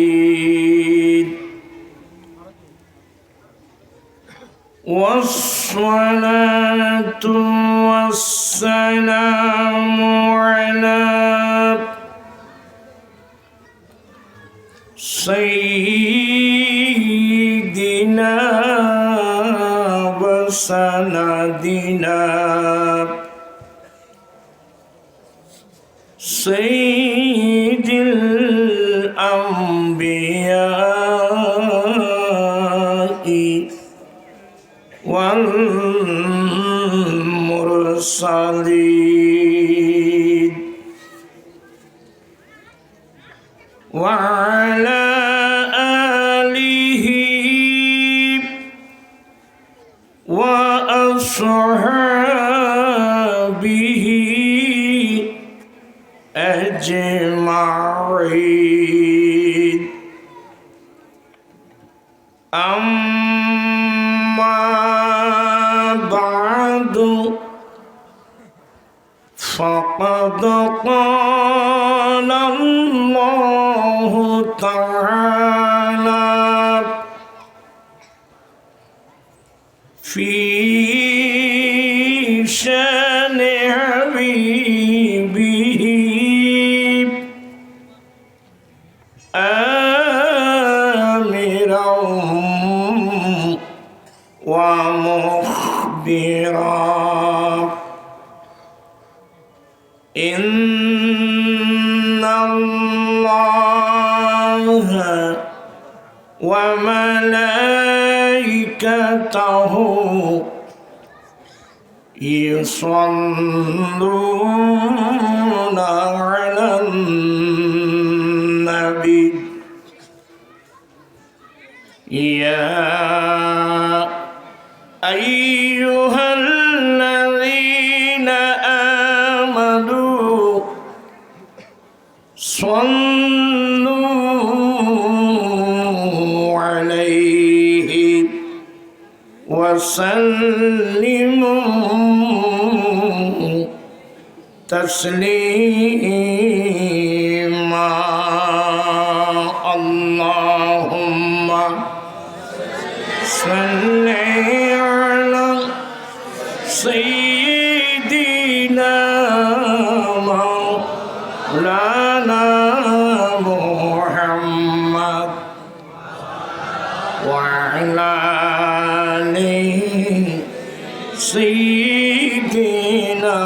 المتقين والصلاة والسلام على سيدنا وسندنا سيد الأنبياء والمرسلين وعلى آله وأصحابه أجمعين أما بعد فقد قال الله تعالى في شأن حبيبه آمرا ومخبرا إن الله وملائكته يصلون على النبي يا أيها الذين آمنوا صلوا عليه وسلموا تسليما اللهم صل على سيدنا مولانا محمد وعلى آل سيدنا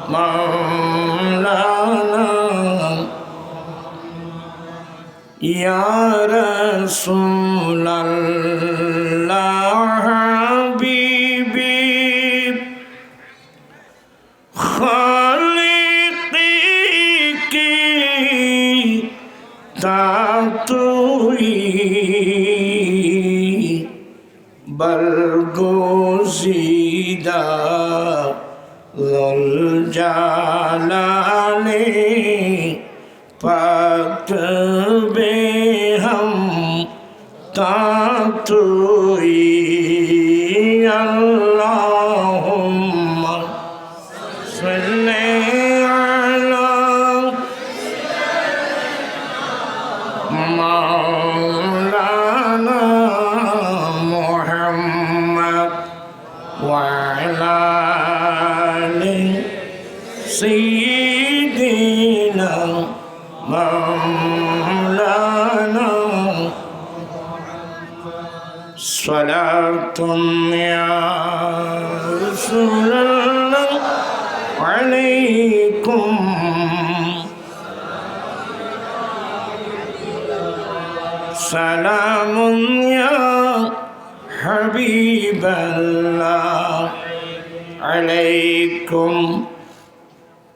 مولانا يا رسول الله حبيبي خالقي کی تعطوی برگزیدہ ذوالجلال پاک بے ہم تعطوی اللہم صل علی مولانا محمد وعلى آل سيدنا مولانا صلاة يا رسول الله عليكم سلام يا حبيب الله عليكم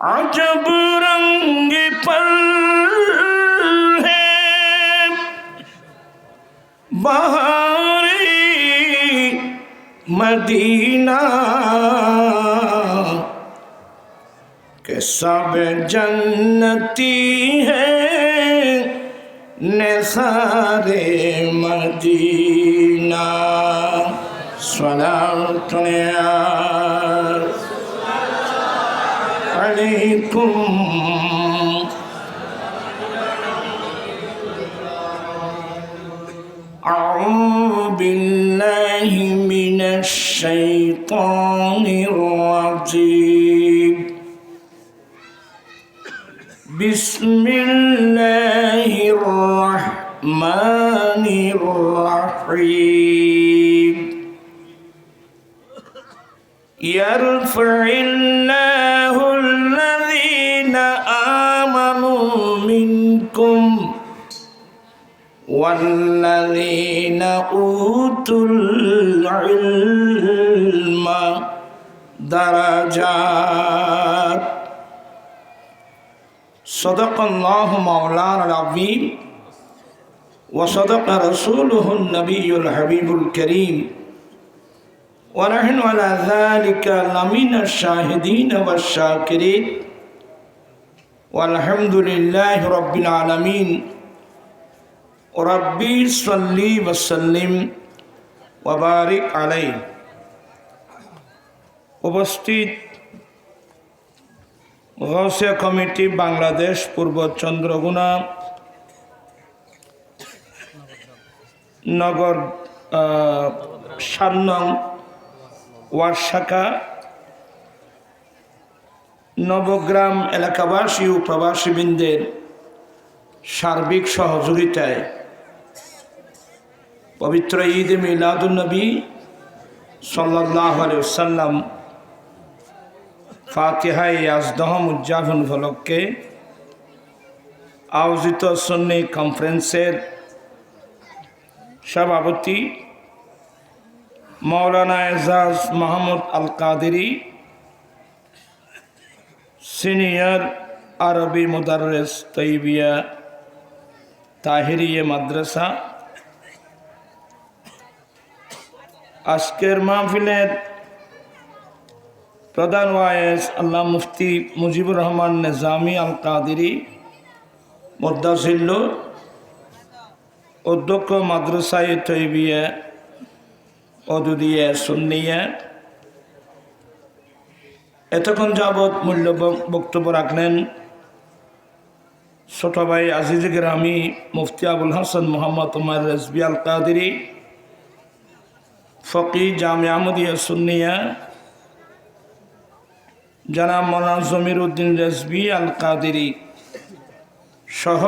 عجب رنگ پر ہے بہاری مدینہ کہ سب جنتی ہیں نثار مدینہ صلاة عليكم أعوذ بالله من الشيطان الرجيم بسم الله الرحمن الرحيم يرفع الله الذين آمنوا منكم والذين أوتوا العلم درجات صدق الله مولانا العظيم وصدق رسوله النبي الحبيب الكريم ونحن على ذلك لمن الشاهدين والشاكرين والحمد لله رب العالمين ربي صلي وسلم وبارك عليه উপস্থিত গাউসিয়া কমিটি বাংলাদেশ পূর্ব চন্দ্রগুনা নগর 7 নং ওয়ার্ড শাখা নবগ্রাম এলাকাবাসী ও প্রবাসীবৃন্দের সার্বিক সহযোগিতায় পবিত্র ঈদ মিলাদুন্নবী সাল্লাল্লাহু আলাইহি ওয়াসাল্লাম ফাতিহায়ে আজদহম উদযাপন উপলক্ষে আয়োজিত সুন্নি কনফারেন্সের সভাপতি মাওলানা এজাজ মোহাম্মদ আল কাদেরী সিনিয়র আরবি মুদাররিস তৈবিয়া তাহিরিয়া মাদ্রাসা আজকের মাহফিলের প্রধান ওয়াইজ আল্লাহ মুফতি মুজিবুর রহমান নিজামী আল কাদেরী মুদ্দাসিল্লু অধ্যক্ষ মাদ্রাসায়ে তৈবিয়া অদুদিয়া সুন্নিয়া এতক্ষণ যাবৎ মূল্য বক্তব্য রাখলেন ছোট ভাই আজিজ গ্রামী মুফতি আবুল হাসান মোহাম্মদ উমর রেজভী আল কাদেরী ফকি জামিয়া আহমদিয়া সুন্নিয়া জনাব মৌলানা জমির উদ্দিন রেজভী আল কাদেরী সহ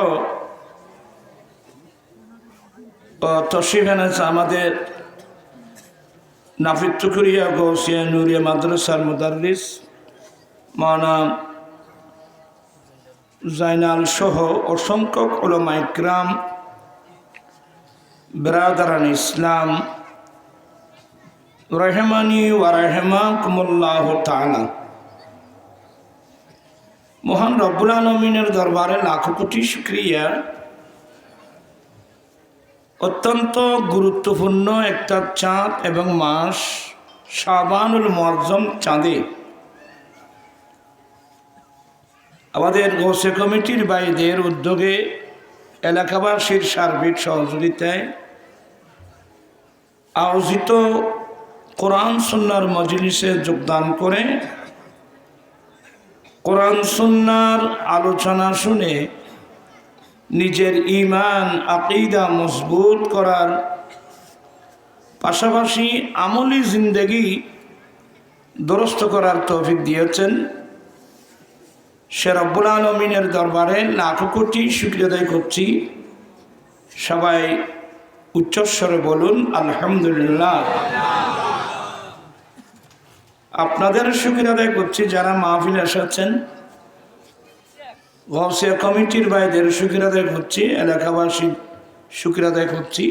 তশরিফ এনেছে আমাদের নাফিদ টুকুরিয়া গৌসিয়া নুরিয়া মাদ্রাসার মুদাররিস মাওলানা জাইনাল সহ অসংখ্য উলামা ইকরাম বিরাদারান ইসলাম রহমানি ওয়া রাহিমাকুমুল্লাহু তাআলা। মহান রব্বুল আলামিনের দরবারে লাখো কোটি শুকরিয়া। অত্যন্ত গুরুত্বপূর্ণ একটা চাঁদ এবং মাস শাবানুল মুআজ্জম চাঁদে আমাদের গৌসে কমিটির ভাইদের উদ্যোগে এলাকাবাসীর সার্বিক সহযোগিতায় আয়োজিত কোরআন সুন্নাহর মজলিসে যোগদান করে কোরআন সুন্নাহর আলোচনা শুনে নিজের ঈমান আকীদা মজবুত করার পাশাপাশি আমলি জিন্দেগি দুরস্ত করার তৌফিক দিয়েছেন, সে রব্বুল আলামিনের দরবারে লাখো কোটি শুকরিয়া আদায় করছি। সবাই উচ্চস্বরে বলুন আলহামদুলিল্লাহ। আপনাদের শুকরিয়া আদায় করছি যারা মাহফিলে এসেছেন, গাউসিয়া কমিটির ভাইদের শুকরিয়া আদায় করছি, এলাকাবাসীর শুকরিয়া আদায় করছি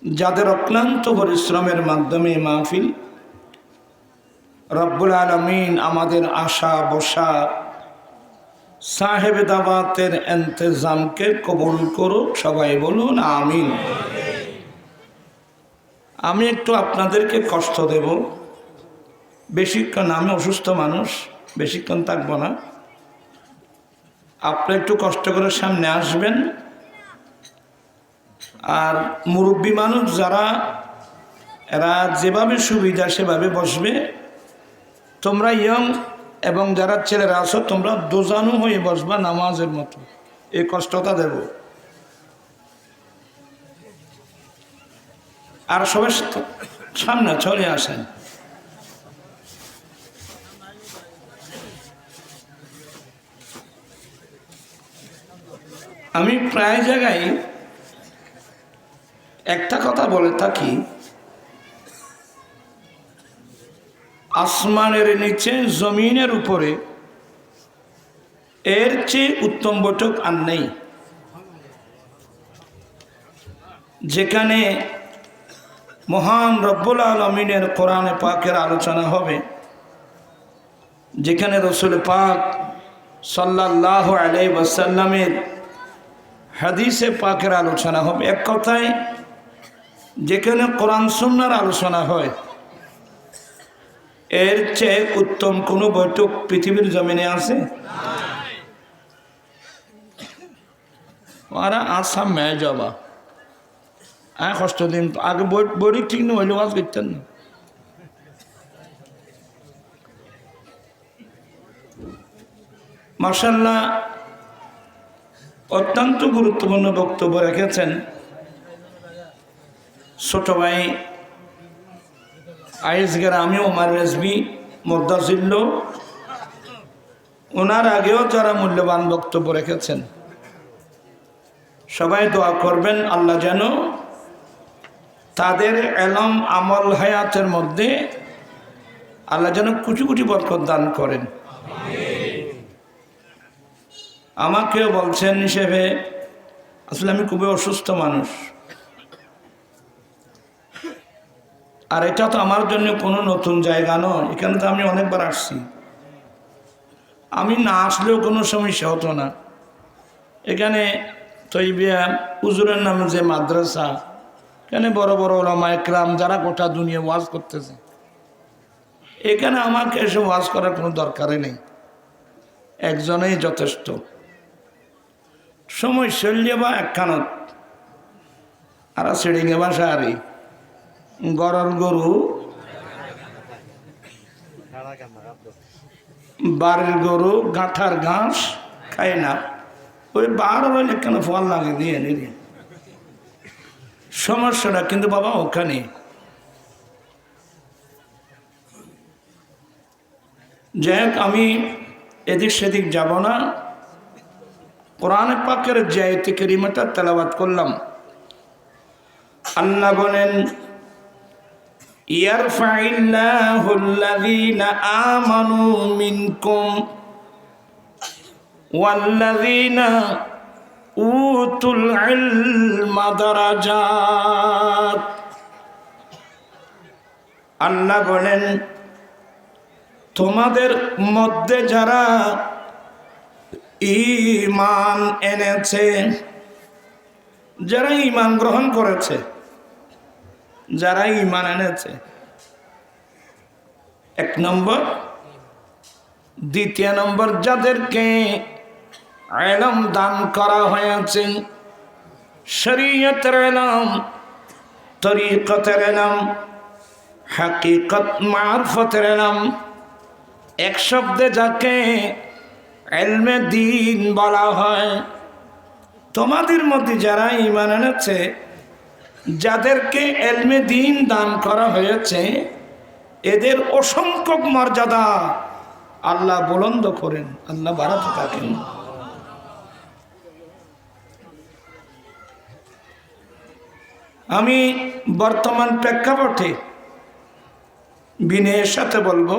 যাদের অক্লান্ত পরিশ্রমের মাধ্যমে মাহফিল রব্বুল আলামিন আমাদের আশা বসা সাহেব দাওয়াতের ইন্তজামকে কবুল করুক। সবাই বলুন আমিন। আমি একটু আপনাদেরকে কষ্ট দেব, বেশিক্ষণ, আমি অসুস্থ মানুষ, বেশিক্ষণ থাকবো না। আপনি একটু কষ্ট করে সামনে আসবেন, আর মুরব্বী মানুষ যারা, এরা যেভাবে সুবিধা সেভাবে বসবে। তোমরা ইয়ং এবং যারা ছেলেরা আছো তোমরা দোজানু হয়ে বসবা নামাজের মতো, এই কষ্টটা দেব। আর সবাই সামনে চলে আসেন। আমি প্রায় জায়গায় একটা কথা বলে থাকি, আসমানের নিচে জমিনের উপরে এর চেয়ে উত্তম বৈঠক আর নেই, যেখানে মহান রব্বুল আলমিনের কোরআনে পাকের আলোচনা হবে, যেখানে রসুল পাক সাল্লাল্লাহু আলাইহি ওয়াসাল্লামের হাদিসে পাকের আলোচনা হবে। এক কথায় যেখানে কোরআন সুন্নাহর আলোচনা হয়, এর চেয়ে উত্তম কোনো বৈঠক পৃথিবীর জমিনে আছে? আর আসাম মেয়ে যাবা কষ্ট দিন আগে বই ঠিক না হইলে ওয়াজ করতেন না। মাশাআল্লাহ, অত্যন্ত গুরুত্বপূর্ণ বক্তব্য রেখেছেন ছোট ভাই আইসগের আমি ওমার রেজবি মোদ্দাজিল্ল, ওনার আগেও যারা মূল্যবান বক্তব্য রেখেছেন, সবাই দোয়া করবেন আল্লাহ যেন তাদের এলম আমল হায়াতের মধ্যে আল্লাহ যেন কোটি কোটি বরকত দান করেন। আমাকেও বলছেন হিসেবে, আসলে আমি খুবই অসুস্থ মানুষ, আর এটা তো আমার জন্য কোনো নতুন জায়গা নয়, এখানে তো আমি অনেকবার আসছি, আমি না আসলেও কোনো সমস্যা হতো না। এখানে তৈবিয়া হুজুরের নামে যে মাদ্রাসা, এখানে বড় বড় ওলামা একরাম যারা গোটা দুনিয়া ওয়াজ করতেছে, এখানে আমাকে এসে ওয়াজ করার কোনো দরকারই নেই, একজনেই যথেষ্ট। সময় শৈল্য বা একখানত আর সিঁড়িঙে বাসা আরই গরর গরু বাড়ির গরু গাঁঠার ঘাস খায় না, ওই বার হইলে কেন ফল লাগে দিয়ে নিয়ে সমস্যাটা কিন্তু বাবা ওখানে। যাই হোক, আমি এদিক সেদিক যাব না, কোরআনে পাকের যে আয়াতে কারিমাটা তেলাওয়াত করলাম, আল্লাহ বলেন ইয়ারফাইল্লাহুল্লাযীনা আমানু মিনকুম ওয়াল্লাযীনা উতুল ইলমা দারাজাত। আল্লাহ বলেন তোমাদের মধ্যে যারা ঈমান এনেছে, যারা ঈমান গ্রহণ করেছে, যারা ঈমান এনেছে, এক নম্বর। দ্বিতীয় নম্বর, যাদেরকে ইলম দান করা হয়েছে, শরীয়তের ইলম, তরিকতের ইলম, হাকিকত মারফতের ইলম, এক শব্দে যাকে ইলমে দ্বীন বলা হয়, তোমাদের মধ্যে যারা ঈমান এনেছে, যাদেরকে ইলমে দ্বীন দান করা হয়েছে, এদের অসংখ্য মর্যাদা আল্লাহ বুলন্দ করেন, আল্লাহ বাড়াতে থাকেন। আমি বর্তমান প্রেক্ষাপটে বিনয়ের সাথে বলবো,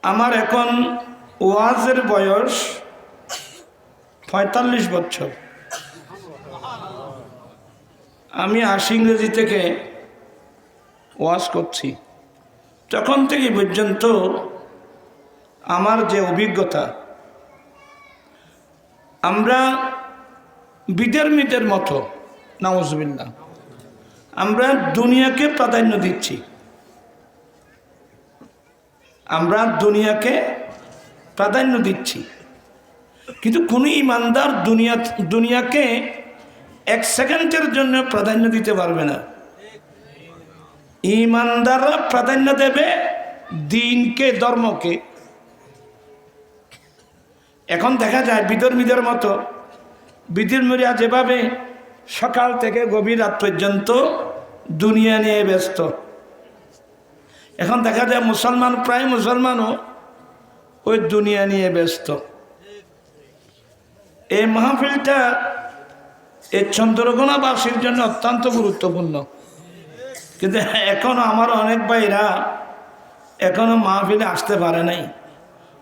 আমার এখন ওয়াজের বয়স 45 বছর। আমি 80 ইংরেজি থেকে ওয়াজ করছি, তখন থেকে পর্যন্ত আমার যে অভিজ্ঞতা, আমরা বিধর্মীদের মতো নাউজুবিল্লাহ আমরা দুনিয়াকে প্রাধান্য দিচ্ছি, আমরা দুনিয়াকে প্রাধান্য দিচ্ছি, কিন্তু কোনো ইমানদার দুনিয়াকে এক সেকেন্ডের জন্য প্রাধান্য দিতে পারবে না। ইমানদাররা প্রাধান্য দেবে দিনকে, ধর্মকে। এখন দেখা যায় বিধর্মীদের মতো বিধর্মীরা যেভাবে সকাল থেকে গভীর রাত পর্যন্ত দুনিয়া নিয়ে ব্যস্ত, এখন দেখা যায় মুসলমান, প্রায় মুসলমানও ওই দুনিয়া নিয়ে ব্যস্ত। এই মাহফিলটা এই চন্দ্রকোনাবাসীর জন্য অত্যন্ত গুরুত্বপূর্ণ, কিন্তু এখনো আমার অনেক ভাইরা এখনো মাহফিলে আসতে পারে নাই।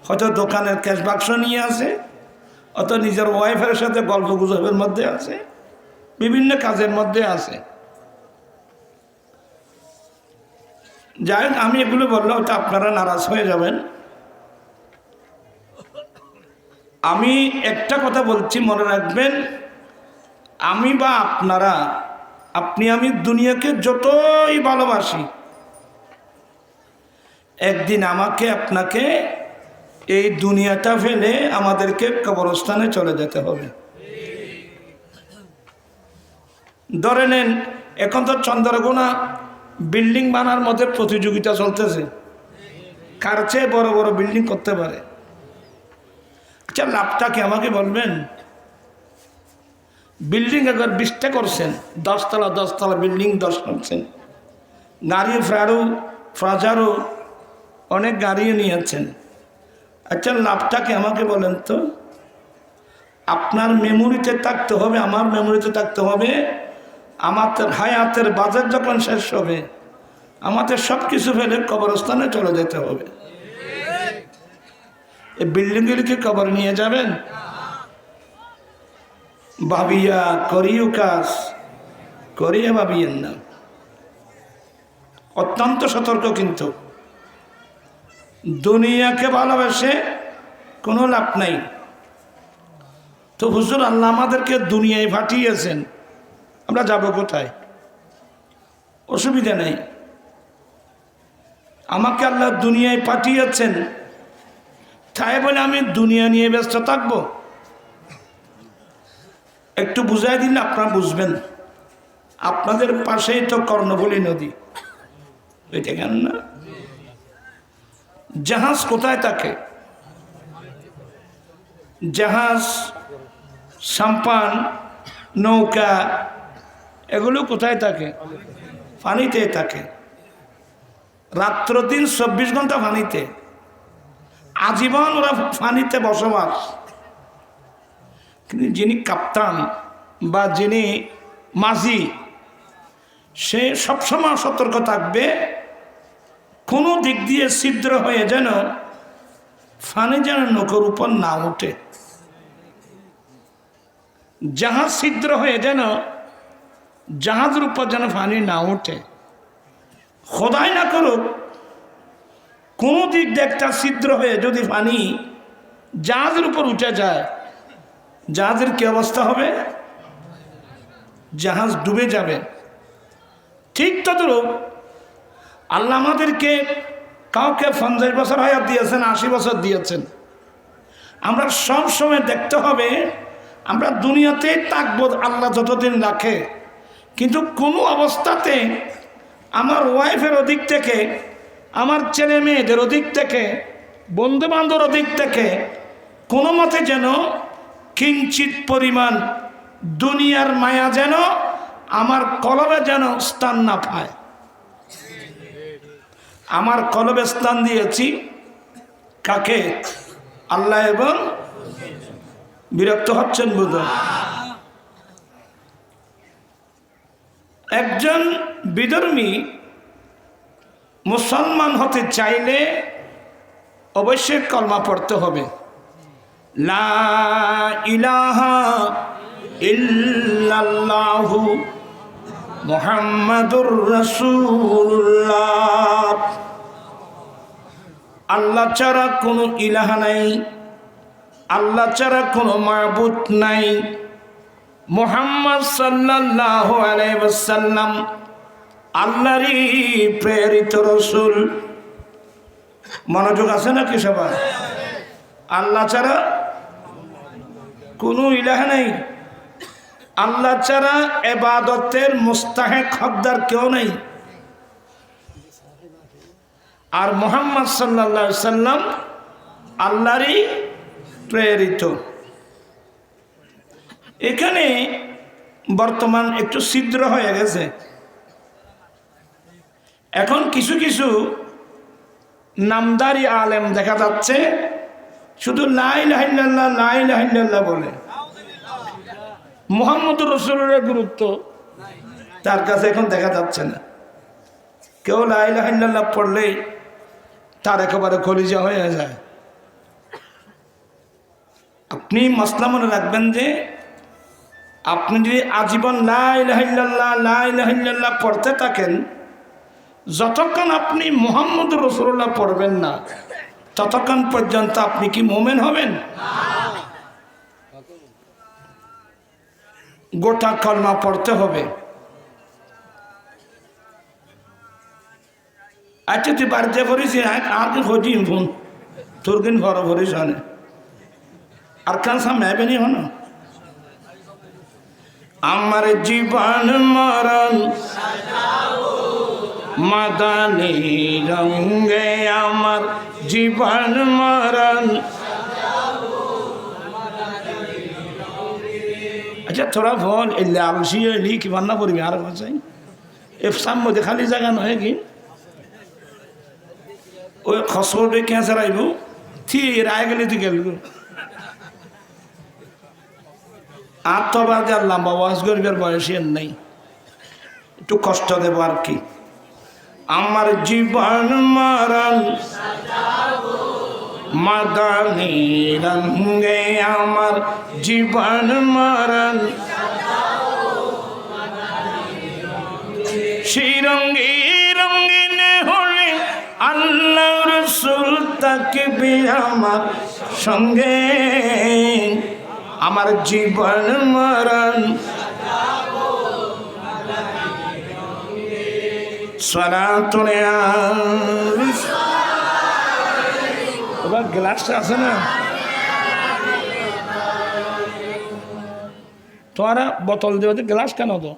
হয়তো দোকানের ক্যাশ বাক্স নিয়ে আসে, অত নিজের ওয়াইফের সাথে গল্প গুজবের মধ্যে আছে, বিভিন্ন কাজের মধ্যে আছে। যাই হোক, আমি এগুলো বললে হয়তো আপনারা নারাজ হয়ে যাবেন। আমি একটা কথা বলছি, মনে রাখবেন, আমি বা আপনারা, আপনি আমি দুনিয়াকে যতই ভালোবাসি, একদিন আমাকে আপনাকে এই দুনিয়াটা ফেলে আমাদেরকে কবরস্থানে চলে যেতে হবে। ধরে নেন এখন তো চন্দ্রকোনা বিল্ডিং বানার মধ্যে প্রতিযোগিতা চলতেছে, কার চেয়ে বড় বড় বিল্ডিং করতে পারে। আচ্ছা, লাভটা কি আমাকে বলবেন? বিল্ডিং একবার 20টা করছেন, 10 তলা বিল্ডিং 10 করছেন, গাড়ি ফ্রাজারও অনেক গাড়িও নিয়েছেন। আচ্ছা, লাভটা কি আমাকে বলেন তো? আপনার মেমোরিতে থাকতে হবে, আমার মেমোরিতে থাকতে হবে, আমাদের হায়াতের বাজেট যখন শেষ হবে আমাদের সব কিছু ফেলে কবরস্থানে চলে যেতে হবে। এই বিল্ডিংগুলিকে কবর নিয়ে যাবেন? ভাবিয়া করিও কাজ, করিয়া ভাবিয়েন না। অত্যন্ত সতর্ক। কিন্তু দুনিয়াকে ভালোবেসে কোনো লাভ নাই। তো হুজুর, আল্লাহ আমাদেরকে দুনিয়ায় পাঠিয়েছেন, আমরা যাব কোথায়? অসুবিধা নেই, আমাকে আল্লাহ দুনিয়ায় পাঠিয়েছেন, তাই বলে আমি দুনিয়া নিয়ে ব্যস্ত থাকবো? একটু বুঝাই দিলে আপনারা বুঝবেন। আপনাদের পাশেই তো কর্ণফুলী নদী, ওইটা কেন না? জাহাজ কোথায় থাকে? জাহাজ, সাম্পান, নৌকা, এগুলো কোথায় থাকে? পানিতে থাকে। রাত্র দিন 24 ঘন্টা পানিতে, আজীবন ওরা পানিতে বসবাস। কিন্তু যিনি কাপ্তান বা যিনি মাঝি, সে সবসময় সতর্ক থাকবে কোনো দিক দিয়ে ছিদ্র হয়ে যেন পানি যেন নৌকার উপর না উঠে, জাহাজ ছিদ্র হয়ে যেন জাহাজের উপর যেন পানি না উঠে। খোদাই না করুক কোনো দিক দিয়ে একটা ছিদ্র হয়ে যদি পানি জাহাজের উপর উঠে যায়, জাহাজের কি অবস্থা হবে? জাহাজ ডুবে যাবে। ঠিক তদ্রূপ আল্লাহ আমাদেরকে কাউকে 50 বছর হায়াত দিয়েছেন, 80 বছর দিয়েছেন। আমরা সব সময় দেখতে হবে আমরা দুনিয়াতেই থাকবো আল্লাহ যতদিন রাখে, কিন্তু কোনো অবস্থাতে আমার ওয়াইফের ওদিক থেকে, আমার ছেলে মেয়েদের ওদিক থেকে, বন্ধু বান্ধবের ওদিক থেকে কোনো মতে যেন কিঞ্চিত পরিমাণ দুনিয়ার মায়া যেন আমার কলবে যেন স্থান না পায়। আমার কলবে স্থান দিয়েছি কাকে? আল্লাহ এবং বিরক্ত হচ্ছেন বুঝুন। একজন বিধর্মী মুসলমান হতে চাইলে অবশ্যই কলমা পড়তে হবে, লা ইলাহা ইল্লাল্লাহু মুহাম্মাদুর রাসূলুল্লাহ। আল্লাহ ছাড়া কোনো ইলাহা নাই, আল্লাহ ছাড়া কোনো মাবুদ নাই। মুহাম্মদ সাল্লাল্লাহু আলাইহি ওয়াসাল্লাম আল্লাহরই প্রেরিত রাসূল। মনোযোগ আছে নাকি সবার? আল্লাহ ছাড়া কোনো ইলাহা নাই, আল্লাহ ছাড়া ইবাদতের মুস্তাহিক হকদার কেউ নেই। আর মুহাম্মদ সাল্লাল্লাহু আলাইহি সাল্লাম আল্লাহরই প্রেরিত। এখানে বর্তমান একটু ছিদ্র হয়ে গেছে। এখন কিছু কিছু নামদারি আলেম দেখা যাচ্ছে শুধু লা ইলাহা ইল্লাল্লাহ লা ইলাহা ইল্লাল্লাহ বলে, মুহাম্মদুর রাসূলুল্লাহর গুরুত্ব তার কাছে এখন দেখা যাচ্ছে না। কেউ লা ইলাহা ইল্লাল্লাহ পড়লেই তার একেবারে কলিজা হয়ে যায়। আপনি মাসলা মনে রাখবেন যে আপনি যদি আজীবন লা ইলাহা ইল্লাল্লাহ লা ইলাহা ইল্লাল্লাহ পড়তে থাকেন, যতক্ষণ আপনি মুহাম্মদুর রাসূলুল্লাহ পড়বেন না ততক্ষণ পর্যন্ত আপনি কি মুমিন হবেন? গোটা কলমা পড়তে হবে। আচ্ছা তুই বাড়িতে করিস আর কি খোঁজি ফোন তোর কিন ঘর ভরিস হনে আর কান সামনে নি হন আমার জীবন মরণ মাদানী রঙে, আমার জীবন মরণ। আচ্ছা তোরা বল এলে আলসি এলি কি বান্না করবি আর বাসাই এফসার মধ্যে খালি জায়গা নয় কি ওই খসড়ে ক্যাঁচার আইব থি রায় গেলে তুই গেল আর তো আবার যার লম্বা ওয়াজ করবার বয়সী আর নেই, একটু কষ্ট দেব আর কি। আমার জীবন মরণ মাদানী রঙে, আমার জীবন মরণ সেই রঙে রঙিন হলে আল্লাহ রাসূল থাকবে আমার সঙ্গে। আমার জীবন মরণ সালাতুন এবার গ্লাসটা আছে না তোমারা বোতল দেবে গ্লাস কেন তো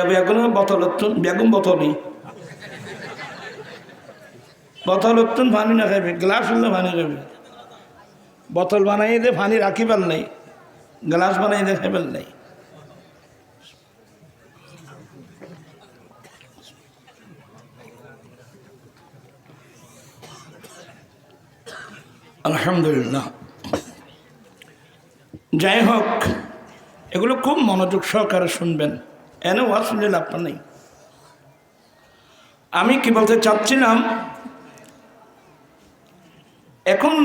বেগুন বোতল বেগুন বোতলই বোতল উত্তন পানি না খাইবে, গ্লাস হলে পানি খাইবে। বোতল বানাই দিয়ে পানি রাখিবার নাই, গ্লাস বানাই দিয়ে খাইবার নাই। আলহামদুলিল্লাহ। যাই হোক, এগুলো খুব মনোযোগ সহকারে শুনবেন, এনে ওয়াজ শুনলে লাভ নেই। আমি কি বলতে চাচ্ছিলাম, এখন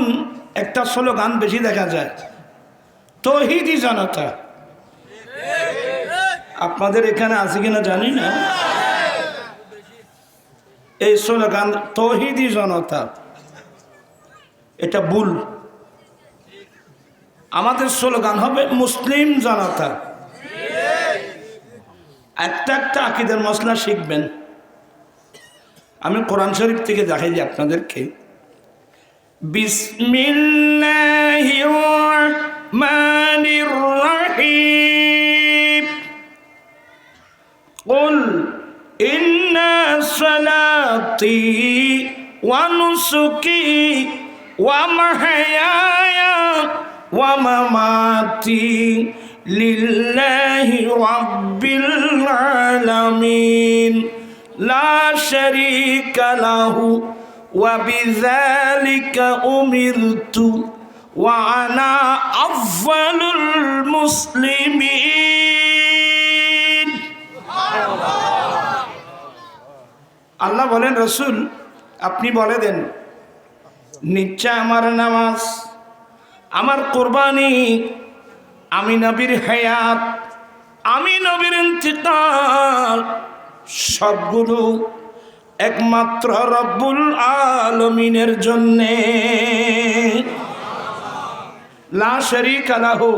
একটা স্লোগান বেশি দেখা যায়, তৌহিদি জনতা। আপনাদের এখানে আছে কিনা জানি না, এই স্লোগান তৌহিদি জনতা এটা ভুল। আমাদের স্লোগান হবে মুসলিম জনতা। একটা একটা আকীদার মসলা শিখবেন। আমি কোরআন শরীফ থেকে দেখাই দিই আপনাদেরকে। বিসমিল্লাহির রহমানির রহিম। কুল ইন্না সালাতি ওয়া নুসুকি ওয়া মাহইয়ায়া ওয়া মামাতি লিল্লাহি রাব্বিল আলামিন লা শারীকা লাহু ওয়া বিযালিকা উমিরতু ওয়া আনা আফযালুল মুসলিমিন। আল্লাহ বলেন, রাসূল আপনি বলে দেন, নিশ্চয় আমার নামাজ, আমার কুরবানি, আমি নবীর হায়াত, আমি নবীর ইন্তিকাল সবগুলো একমাত্র রব্বুল আলামিনের জন্যে। লা শারীকা লাহু,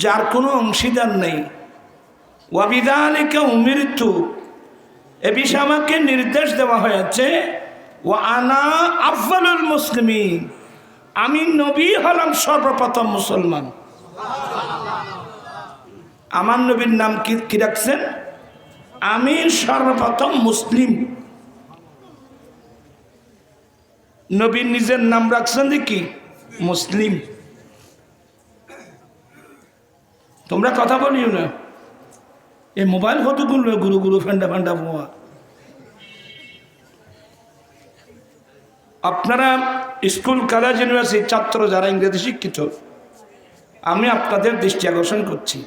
যার কোনো অংশীদার নেই। ওয়া বিযালিকা উমিরতু, এ বিষয়ে আমাকে নির্দেশ দেওয়া হয়েছে। ওয়া আনা আফযালুল মুসলিমিন, আমি নবী হলাম সর্বপ্রথম মুসলমান। আমার নবীর নাম কি রাখছেন? আমি সর্বপ্রথম মুসলিম। নবী নিজের নাম রাখছেন কি? মুসলিম। তোমরা কথা বলিও না, এই মোবাইল কতগুলো গুরু গুরু ফেন্ডা ফেন্ডা পোয়া। আপনারা স্কুল কলেজ ইউনিভার্সিটির ছাত্র যারা ইংরেজি শিক্ষিত, আমি আপনাদের দৃষ্টি আকর্ষণ করছি,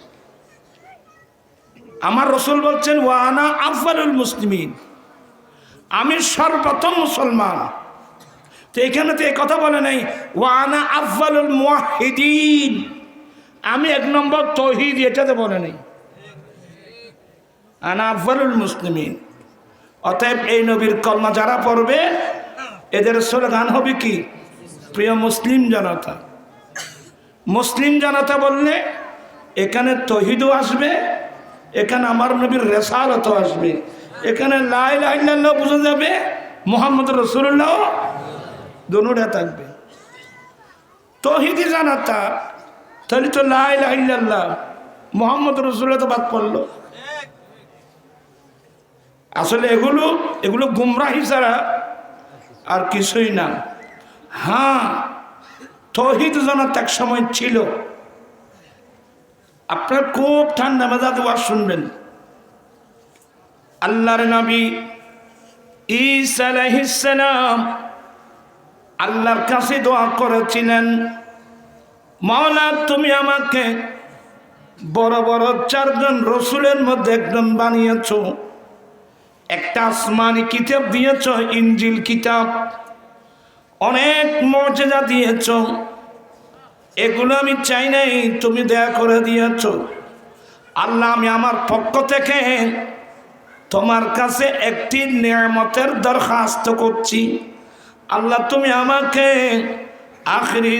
আমার রাসূল বলছেন ওয়া আনা আফজালুল মুসলিমিন, আমি সর্বপ্রথম মুসলমান। তো এখানে তো এই কথা বলে নাই ওয়া আনা আফজালুল মুওয়াহহিদিন, আমি 1 নম্বর তৌহিদ, এটাতে বলে নাই, আনা আফজালুল মুসলিমিন। অতএব এই নবীর কলমা যারা পড়বে এদের স্লোগান হবে কি? প্রিয় মুসলিম জনতা। মুসলিম জনতা বললে এখানে তৌহিদও আসবে, এখানে আমার নবীর রিসালাতও আসবে, এখানে লা ইলাহা ইল্লাল্লাহ বোঝা যাবে, মুহাম্মদুর রাসূলুল্লাহ দুটোটা থাকবে। তৌহিদি জনতা তাহলে তো লা ইলাহা ইল্লাল্লাহ মুহাম্মদুর রাসূলুল্লাহ তো বাদ পড়লো। আসলে এগুলো গুমরাহি ছাড়া আর কিছুই না। হ্যাঁ, তৌহিদ জনতা এক সময় ছিল। আপনারা খুব ঠান্ডা মেজাজে ওয়াজ শুনবেন। আল্লাহর নবী ঈসা আলাইহিস সালাম আল্লাহর কাছে দোয়া করেছিলেন, মাওলা তুমি আমাকে বড় বড় 4 জন রসুলের মধ্যে একজন বানিয়েছো, একটা আসমানি কিতাব দিয়েছ, ইনজিল কিতাব, অনেক মর্যাদা দিয়েছ, এগুলো আমি চাই নাই, তুমি দয়া করে দিয়েছ। আল্লাহ আমি আমার পক্ষ থেকে তোমার কাছে একটি নিয়ামতের দরখাস্ত করছি, আল্লাহ তুমি আমাকে আখিরি